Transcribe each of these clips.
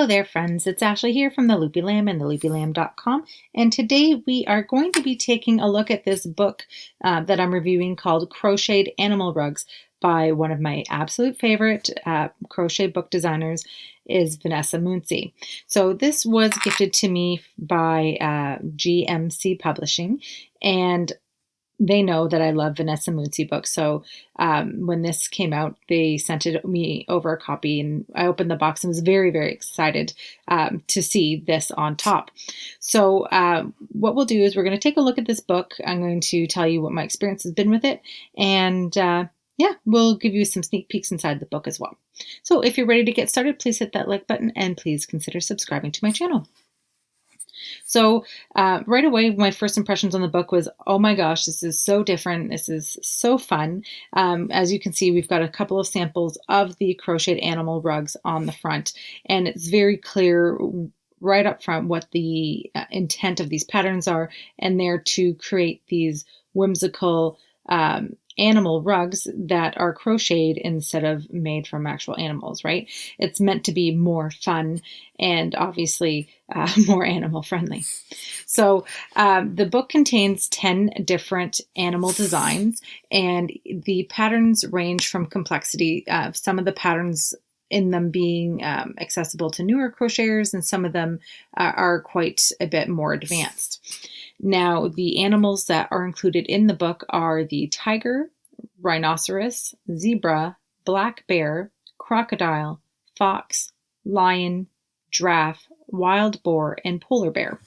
Hello there, friends. It's Ashley here from the Loopy Lamb and theloopylamb.com, and today we are going to be taking a look at this book that I'm reviewing called Crocheted Animal Rugs by one of my absolute favorite crochet book designers, is Vanessa Mooncie. So this was gifted to me by GMC Publishing, and they know that I love Vanessa Mooncie books. So when this came out, they sent me over a copy, and I opened the box and was very, very excited to see this on top. So what we'll do is we're going to take a look at this book. I'm going to tell you what my experience has been with it, and yeah, we'll give you some sneak peeks inside the book as well. So if you're ready to get started, please hit that like button and please consider subscribing to my channel. So right away, my first impressions on the book was, oh my gosh, this is so different. This is so fun. As you can see, we've got a couple of samples of the Crocheted Animal Rugs on the front, and it's very clear right up front what the intent of these patterns are, and they're to create these whimsical animal rugs that are crocheted instead of made from actual animals, right? It's meant to be more fun and obviously more animal friendly. So the book contains 10 different animal designs, and the patterns range from complexity. Some of the patterns in them being accessible to newer crocheters, and some of them are quite a bit more advanced. Now, the animals that are included in the book are the tiger, rhinoceros, zebra, black bear, crocodile, fox, lion, giraffe, wild boar, and polar bear.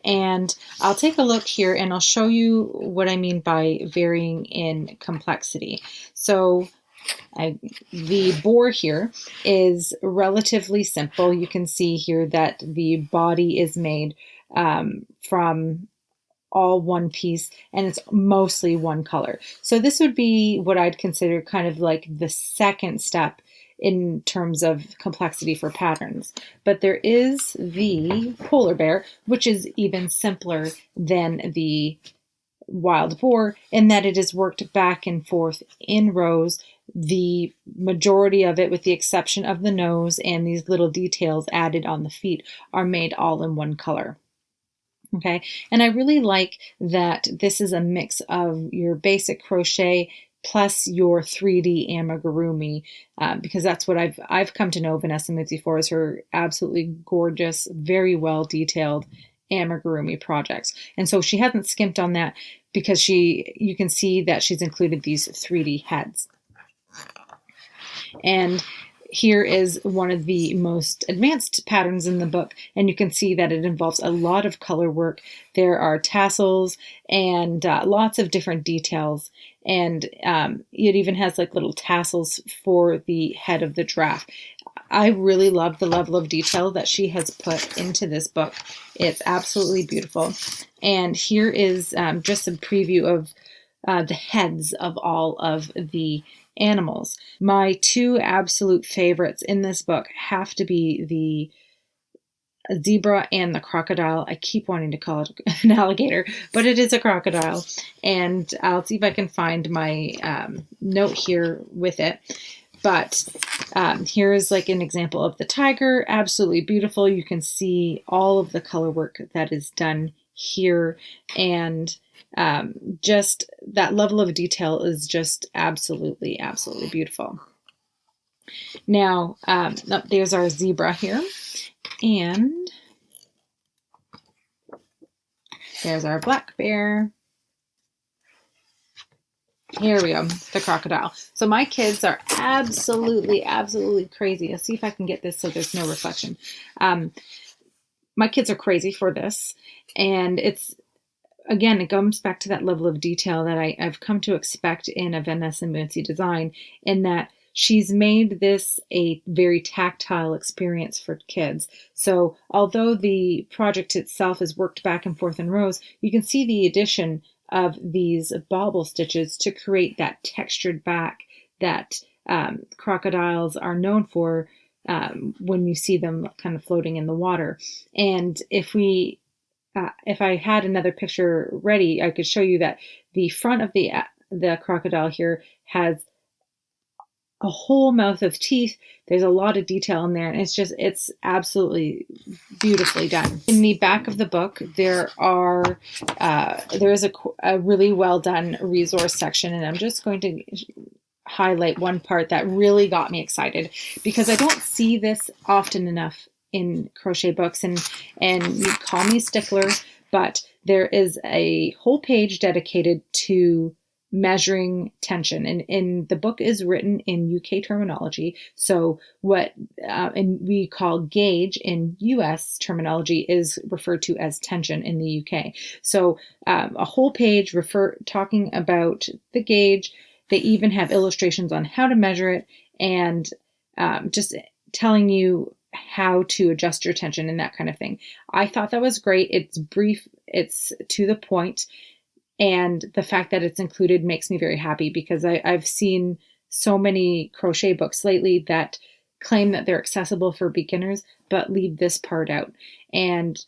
And I'll take a look here and I'll show you what I mean by varying in complexity. So the boar here is relatively simple. You can see here that the body is made from all one piece, and it's mostly one color. So this would be what I'd consider kind of like the second step in terms of complexity for patterns. But there is the polar bear, which is even simpler than the wild boar in that it is worked back and forth in rows. The majority of it, with the exception of the nose and these little details added on the feet, are made all in one color. Okay, and I really like that this is a mix of your basic crochet plus your 3D amigurumi, because that's what I've come to know Vanessa Mooncie for, is her absolutely gorgeous, very well detailed amigurumi projects. And so she hasn't skimped on that, because you can see that she's included these 3D heads. And here is one of the most advanced patterns in the book, and you can see that it involves a lot of color work. There are tassels and lots of different details, and it even has like little tassels for the head of the giraffe. I really love the level of detail that she has put into this book. It's absolutely beautiful. And here is just a preview of the heads of all of the animals. My two absolute favorites in this book have to be the zebra and the crocodile. I keep wanting to call it an alligator, but it is a crocodile. And I'll see if I can find my note here with it. But here is like an example of the tiger. Absolutely beautiful. You can see all of the color work that is done here, and just that level of detail is just absolutely, absolutely beautiful. Now, there's our zebra here, and there's our black bear. Here we go, the crocodile. So my kids are absolutely, absolutely crazy. Let's see if I can get this so there's no reflection. My kids are crazy for this, and again, it comes back to that level of detail that I've come to expect in a Vanessa Mooncie design, in that she's made this a very tactile experience for kids. So although the project itself is worked back and forth in rows, you can see the addition of these bobble stitches to create that textured back that crocodiles are known for when you see them kind of floating in the water. And if I had another picture ready, I could show you that the front of the crocodile here has a whole mouth of teeth. There's a lot of detail in there, and it's absolutely beautifully done. In the back of the book, there is a really well done resource section, and I'm just going to highlight one part that really got me excited, because I don't see this often enough in crochet books, and you call me a stickler, but there is a whole page dedicated to measuring tension, and the book is written in UK terminology. So what and we call gauge in US terminology is referred to as tension in the UK. So a whole page talking about the gauge. They even have illustrations on how to measure it, and just telling you how to adjust your tension and that kind of thing. I thought that was great. It's brief, it's to the point, and the fact that it's included makes me very happy, because I've seen so many crochet books lately that claim that they're accessible for beginners, but leave this part out. And,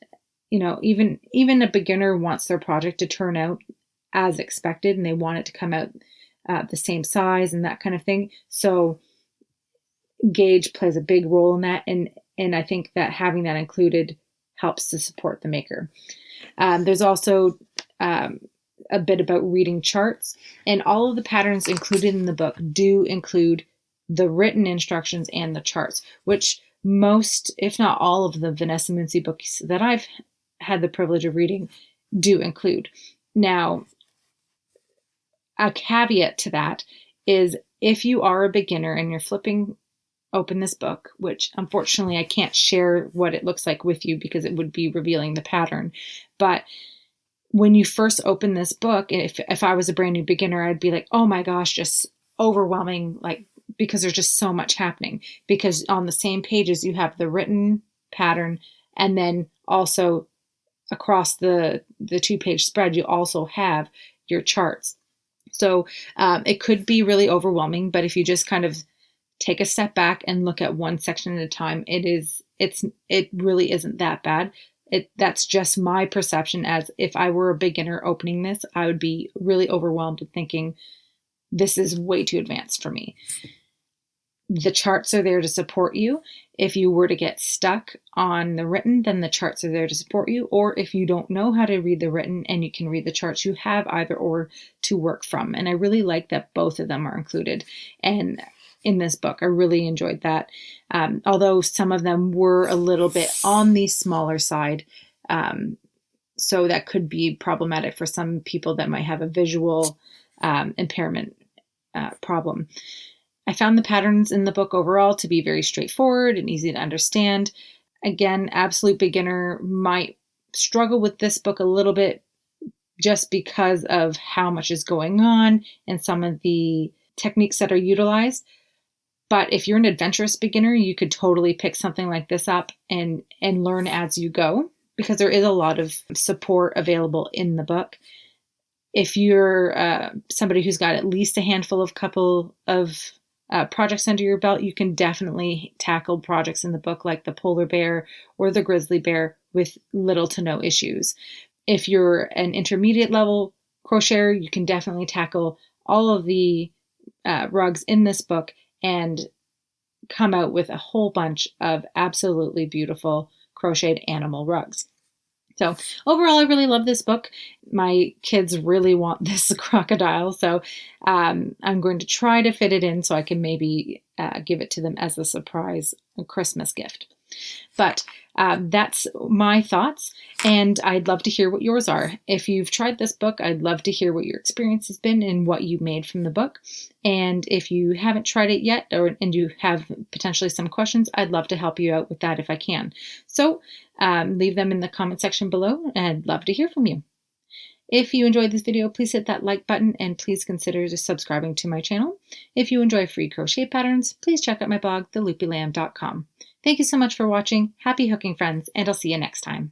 you know, even a beginner wants their project to turn out as expected, and they want it to come out the same size and that kind of thing. So gauge plays a big role in that, and I think that having that included helps to support the maker. There's also a bit about reading charts, and all of the patterns included in the book do include the written instructions and the charts, which most, if not all, of the Vanessa Mooncie books that I've had the privilege of reading do include. Now, a caveat to that is, if you are a beginner and you're flipping open this book, which unfortunately I can't share what it looks like with you because it would be revealing the pattern, but when you first open this book, if I was a brand new beginner, I'd be like, oh my gosh, just overwhelming, like, because there's just so much happening. Because on the same pages, you have the written pattern, and then also across the 2-page spread, you also have your charts. So it could be really overwhelming, but if you just kind of take a step back and look at one section at a time, it really isn't that bad. That's just my perception. As if I were a beginner opening this, I would be really overwhelmed and thinking, this is way too advanced for me. The charts are there to support you. If you were to get stuck on the written, then the charts are there to support you. Or if you don't know how to read the written and you can read the charts, you have either or to work from. And I really like that both of them are included. And in this book, I really enjoyed that. Although some of them were a little bit on the smaller side. So that could be problematic for some people that might have a visual impairment problem. I found the patterns in the book overall to be very straightforward and easy to understand. Again, absolute beginner might struggle with this book a little bit just because of how much is going on and some of the techniques that are utilized. But if you're an adventurous beginner, you could totally pick something like this up and learn as you go, because there is a lot of support available in the book. If you're somebody who's got at least a handful of projects under your belt, you can definitely tackle projects in the book like the polar bear or the grizzly bear with little to no issues. If you're an intermediate level crocheter, you can definitely tackle all of the rugs in this book and come out with a whole bunch of absolutely beautiful crocheted animal rugs. So overall, I really love this book. My kids really want this crocodile, so I'm going to try to fit it in so I can maybe give it to them as a surprise Christmas gift. But that's my thoughts, and I'd love to hear what yours are. If you've tried this book, I'd love to hear what your experience has been and what you made from the book. And if you haven't tried it yet, and you have potentially some questions, I'd love to help you out with that if I can. So leave them in the comment section below, and I'd love to hear from you. If you enjoyed this video, please hit that like button, and please consider subscribing to my channel. If you enjoy free crochet patterns, please check out my blog, theloopylamb.com. Thank you so much for watching. Happy hooking, friends, and I'll see you next time.